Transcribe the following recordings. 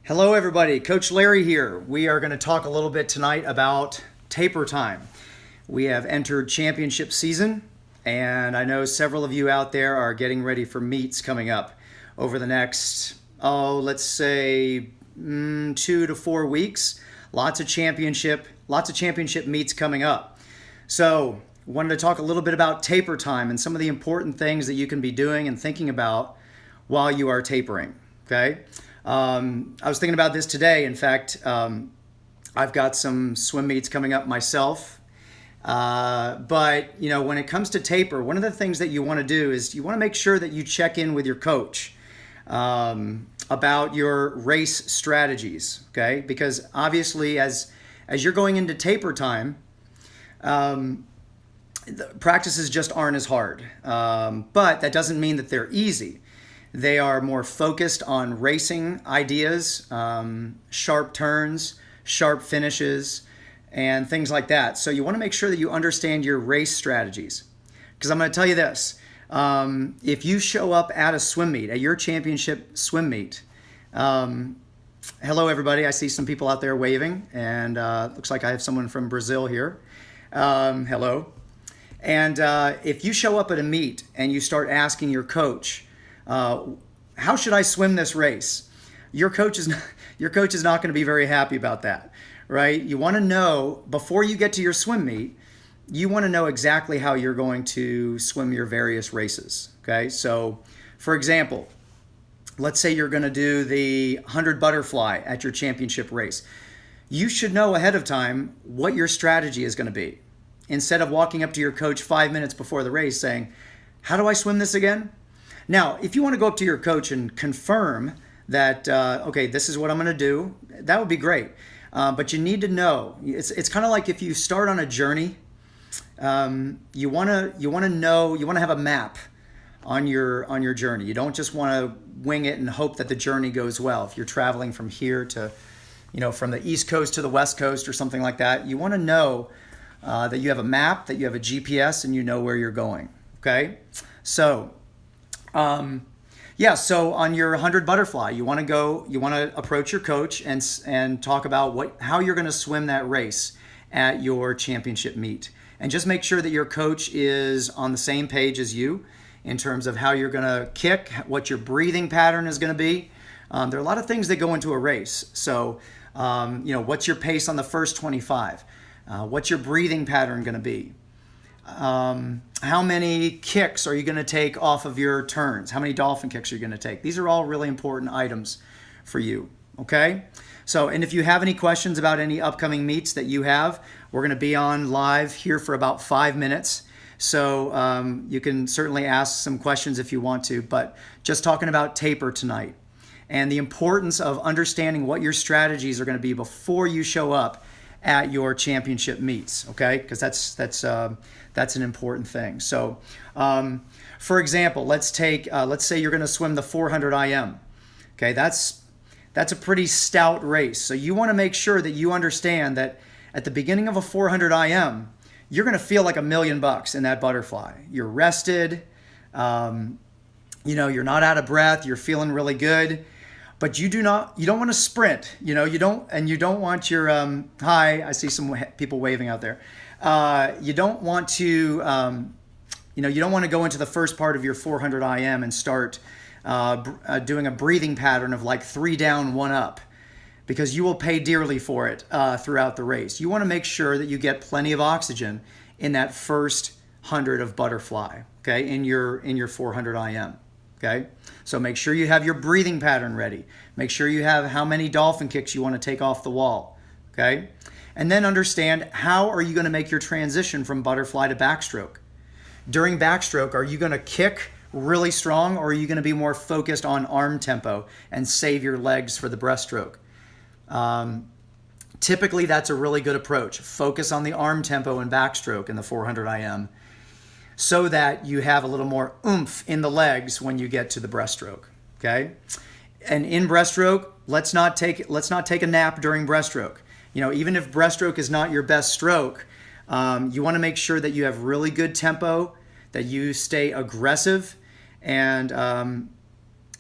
Hello everybody, Coach Larry here. We are going to talk a little bit tonight about taper time. We have entered championship season, and I know several of you out there are getting ready for meets coming up over the next, let's say 2 to 4 weeks. Lots of championship meets coming up. So wanted to talk a little bit about taper time and some of the important things that you can be doing and thinking about while you are tapering. Okay. I was thinking about this today. In fact, I've got some swim meets coming up myself. But when it comes to taper, one of the things that you want to do is you want to make sure that you check in with your coach about your race strategies. Okay, because obviously, as you're going into taper time, the practices just aren't as hard. But that doesn't mean that they're easy. They are more focused on racing ideas, sharp turns, sharp finishes, and things like that. So you want to make sure that you understand your race strategies. Because I'm going to tell you this. If you show up at a swim meet, at your championship swim meet, hello everybody. I see some people out there waving, and looks like I have someone from Brazil here. Hello. And if you show up at a meet and you start asking your coach, how should I swim this race? Your coach is not going to be very happy about that, right? You want to know, before you get to your swim meet, you want to know exactly how you're going to swim your various races, okay? So, for example, let's say you're going to do the 100 butterfly at your championship race. You should know ahead of time what your strategy is going to be. Instead of walking up to your coach 5 minutes before the race saying, how do I swim this again? Now, if you want to go up to your coach and confirm that, okay, this is what I'm going to do, that would be great. But you need to know. It's kind of like if you start on a journey, you want to know, you want to have a map on your journey. You don't just want to wing it and hope that the journey goes well. If you're traveling from here to, from the East Coast to the West Coast or something like that, you want to know that you have a map, that you have a GPS, and you know where you're going. Okay, so. So on your 100 butterfly, you want to approach your coach and talk about how you're going to swim that race at your championship meet. And just make sure that your coach is on the same page as you in terms of how you're going to kick, what your breathing pattern is going to be. There are a lot of things that go into a race. So, what's your pace on the first 25? What's your breathing pattern going to be? How many kicks are you going to take off of your turns? How many dolphin kicks are you going to take? These are all really important items for you, okay? So, and if you have any questions about any upcoming meets that you have, we're going to be on live here for about 5 minutes. So you can certainly ask some questions if you want to, but just talking about taper tonight and the importance of understanding what your strategies are going to be before you show up at your championship meets, okay? Because that's an important thing. So, for example, let's say you're going to swim the 400 IM. Okay, that's a pretty stout race. So you want to make sure that you understand that at the beginning of a 400 IM, you're going to feel like $1 million in that butterfly. You're rested. You're not out of breath. You're feeling really good. But you don't want to sprint, you don't want your, hi, I see some people waving out there. You don't want to, you don't want to go into the first part of your 400 IM and start doing a breathing pattern of like 3 down, 1 up, because you will pay dearly for it throughout the race. You want to make sure that you get plenty of oxygen in that first 100 of butterfly, okay, in your 400 IM. Okay, so make sure you have your breathing pattern ready. Make sure you have how many dolphin kicks you want to take off the wall. Okay, and then understand how are you going to make your transition from butterfly to backstroke. During backstroke, are you going to kick really strong, or are you going to be more focused on arm tempo and save your legs for the breaststroke? Typically, that's a really good approach. Focus on the arm tempo and backstroke in the 400 IM. So that you have a little more oomph in the legs when you get to the breaststroke, okay? And in breaststroke, let's not take a nap during breaststroke. Even if breaststroke is not your best stroke, you want to make sure that you have really good tempo, that you stay aggressive, and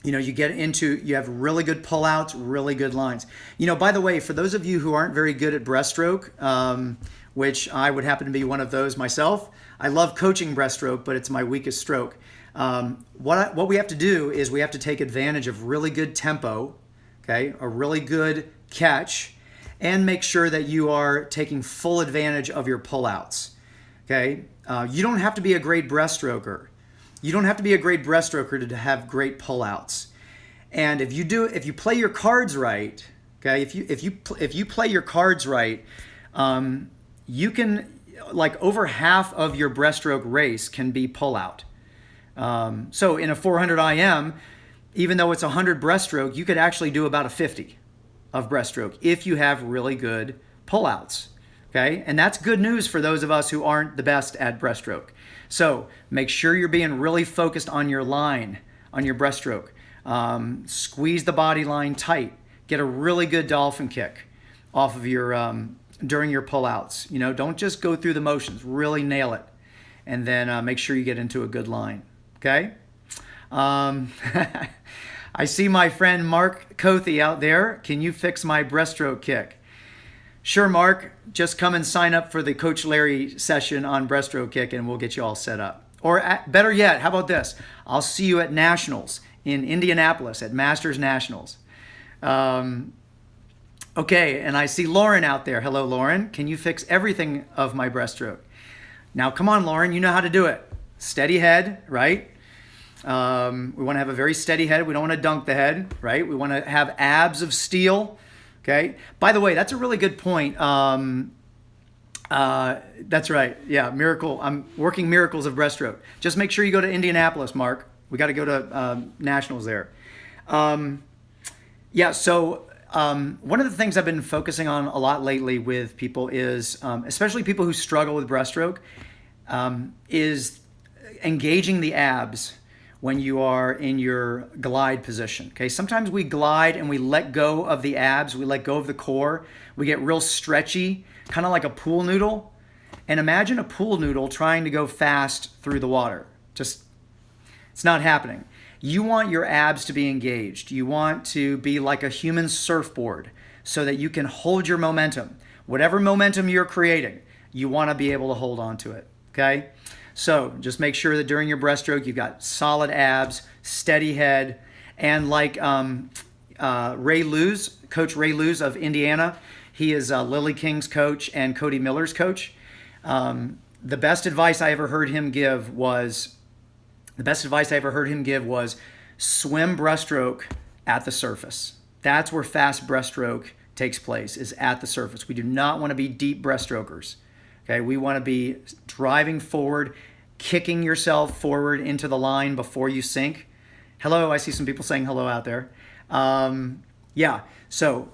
you have really good pullouts, really good lines. By the way, for those of you who aren't very good at breaststroke, which I would happen to be one of those myself, I love coaching breaststroke, but it's my weakest stroke. What we have to do is we have to take advantage of really good tempo, okay, a really good catch, and make sure that you are taking full advantage of your pullouts. Okay, you don't have to be a great breaststroker. You don't have to be a great breaststroker to have great pullouts. And if you play your cards right, okay, if you play your cards right, you can, like, over half of your breaststroke race can be pullout. So in a 400 IM, even though it's 100 breaststroke, you could actually do about a 50 of breaststroke if you have really good pullouts. Okay, and that's good news for those of us who aren't the best at breaststroke. So make sure you're being really focused on your line, on your breaststroke. Squeeze the body line tight. Get a really good dolphin kick off of your during your pullouts. Don't just go through the motions. Really nail it, and then make sure you get into a good line. Okay. I see my friend Mark Cothy out there. Can you fix my breaststroke kick? Sure, Mark. Just come and sign up for the Coach Larry session on breaststroke kick, and we'll get you all set up. Or better yet, how about this? I'll see you at Nationals in Indianapolis at Masters Nationals. Okay, and I see Lauren out there. Hello, Lauren. Can you fix everything of my breaststroke? Now, come on, Lauren. You know how to do it. Steady head, right? We want to have a very steady head. We don't want to dunk the head, right? We want to have abs of steel. Okay. By the way, that's a really good point. That's right. Yeah, miracle. I'm working miracles of breaststroke. Just make sure you go to Indianapolis, Mark. We got to go to Nationals there. So one of the things I've been focusing on a lot lately with people is, especially people who struggle with breaststroke, is engaging the abs when you are in your glide position. Okay, sometimes we glide and we let go of the abs, we let go of the core, we get real stretchy, kind of like a pool noodle. And imagine a pool noodle trying to go fast through the water. Just, it's not happening. You want your abs to be engaged. You want to be like a human surfboard so that you can hold your momentum. Whatever momentum you're creating, you want to be able to hold on to it. Okay? So just make sure that during your breaststroke, you've got solid abs, steady head, and like Ray Luz, Coach Ray Luz of Indiana, he is Lily King's coach and Cody Miller's coach. The best advice I ever heard him give was swim breaststroke at the surface. That's where fast breaststroke takes place, is at the surface. We do not want to be deep breaststrokers. Okay, we want to be driving forward, kicking yourself forward into the line before you sink. Hello, I see some people saying hello out there. And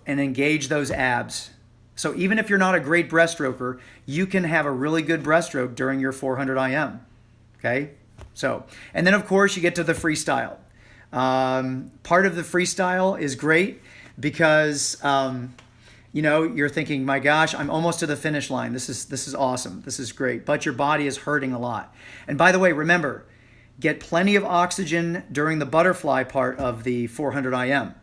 engage those abs. So even if you're not a great breaststroker, you can have a really good breaststroke during your 400 IM. Okay, so, and then of course you get to the freestyle. Part of the freestyle is great because you're thinking, my gosh, I'm almost to the finish line. This is awesome. This is great. But your body is hurting a lot. And by the way, remember, get plenty of oxygen during the butterfly part of the 400 IM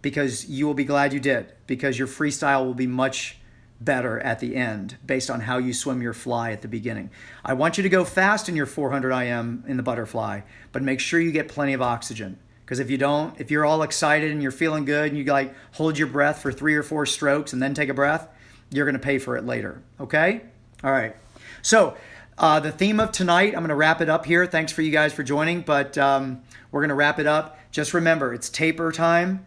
because you will be glad you did, because your freestyle will be much better at the end based on how you swim your fly at the beginning. I want you to go fast in your 400 IM in the butterfly, but make sure you get plenty of oxygen. Because if you don't, if you're all excited and you're feeling good and you like hold your breath for 3 or 4 strokes and then take a breath, you're going to pay for it later. Okay? All right. So the theme of tonight, I'm going to wrap it up here. Thanks for you guys for joining, but we're going to wrap it up. Just remember, it's taper time.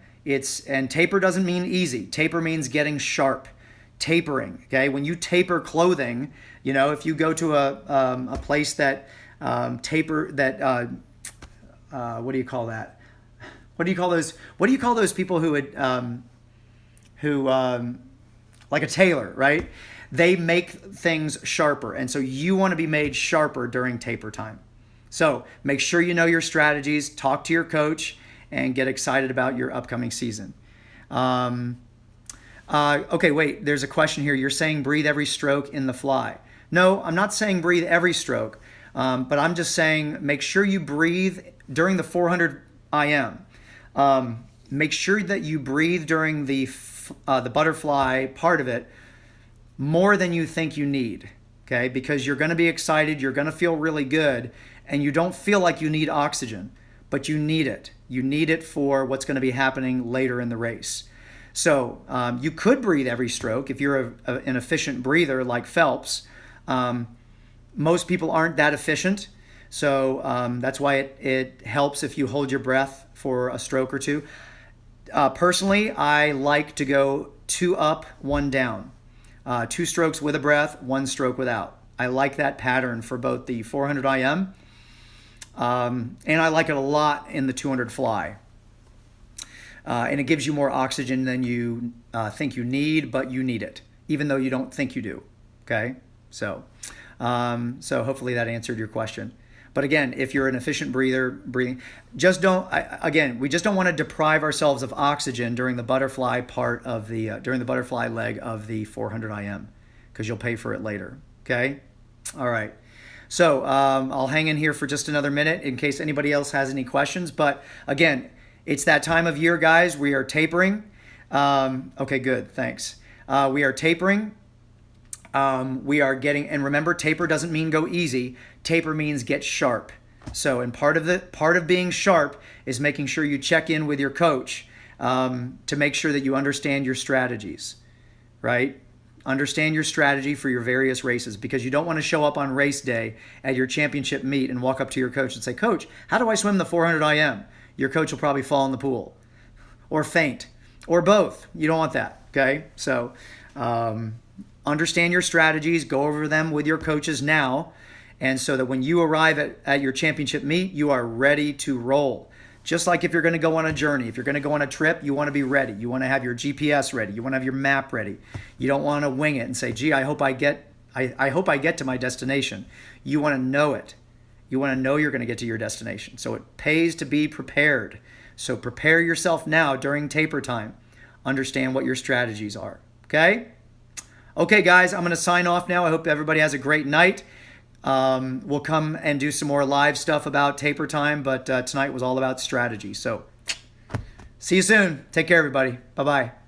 And taper doesn't mean easy. Taper means getting sharp. Tapering. Okay? When you taper clothing, if you go to a place that what do you call that? What do you call those? What do you call those people who like a tailor, right? They make things sharper, and so you want to be made sharper during taper time. So make sure you know your strategies. Talk to your coach, and get excited about your upcoming season. Okay, wait. There's a question here. You're saying breathe every stroke in the fly. No, I'm not saying breathe every stroke, but I'm just saying make sure you breathe during the 400 IM. Make sure that you breathe during the butterfly part of it more than you think you need, okay? Because you're going to be excited, you're going to feel really good, and you don't feel like you need oxygen, but you need it. You need it for what's going to be happening later in the race. So you could breathe every stroke if you're an efficient breather like Phelps. Most people aren't that efficient, so that's why it helps if you hold your breath for a stroke or two. Personally, I like to go 2 up, 1 down. 2 strokes with a breath, 1 stroke without. I like that pattern for both the 400 IM, and I like it a lot in the 200 fly. And it gives you more oxygen than you think you need, but you need it, even though you don't think you do. Okay, so hopefully that answered your question. But again, if you're an efficient breathing, just don't. We just don't want to deprive ourselves of oxygen during the butterfly part of the during the butterfly leg of the 400 IM, because you'll pay for it later. Okay, all right. So I'll hang in here for just another minute in case anybody else has any questions. But again, it's that time of year, guys. We are tapering. Okay, good. Thanks. We are tapering. We are getting, and remember, taper doesn't mean go easy. Taper means get sharp. So, and part of being sharp is making sure you check in with your coach to make sure that you understand your strategies, right? Understand your strategy for your various races, because you don't want to show up on race day at your championship meet and walk up to your coach and say, "Coach, how do I swim the 400 IM?" Your coach will probably fall in the pool or faint or both. You don't want that, okay? So understand your strategies, go over them with your coaches now, and so that when you arrive at your championship meet, you are ready to roll. Just like if you're going to go on a journey, if you're going to go on a trip, you want to be ready. You want to have your GPS ready. You want to have your map ready. You don't want to wing it and say, "Gee, I hope I get to my destination." You want to know it. You want to know you're going to get to your destination. So it pays to be prepared. So prepare yourself now during taper time. Understand what your strategies are. Okay? Okay, guys, I'm going to sign off now. I hope everybody has a great night. We'll come and do some more live stuff about taper time, but tonight was all about strategy. So see you soon. Take care, everybody. Bye-bye.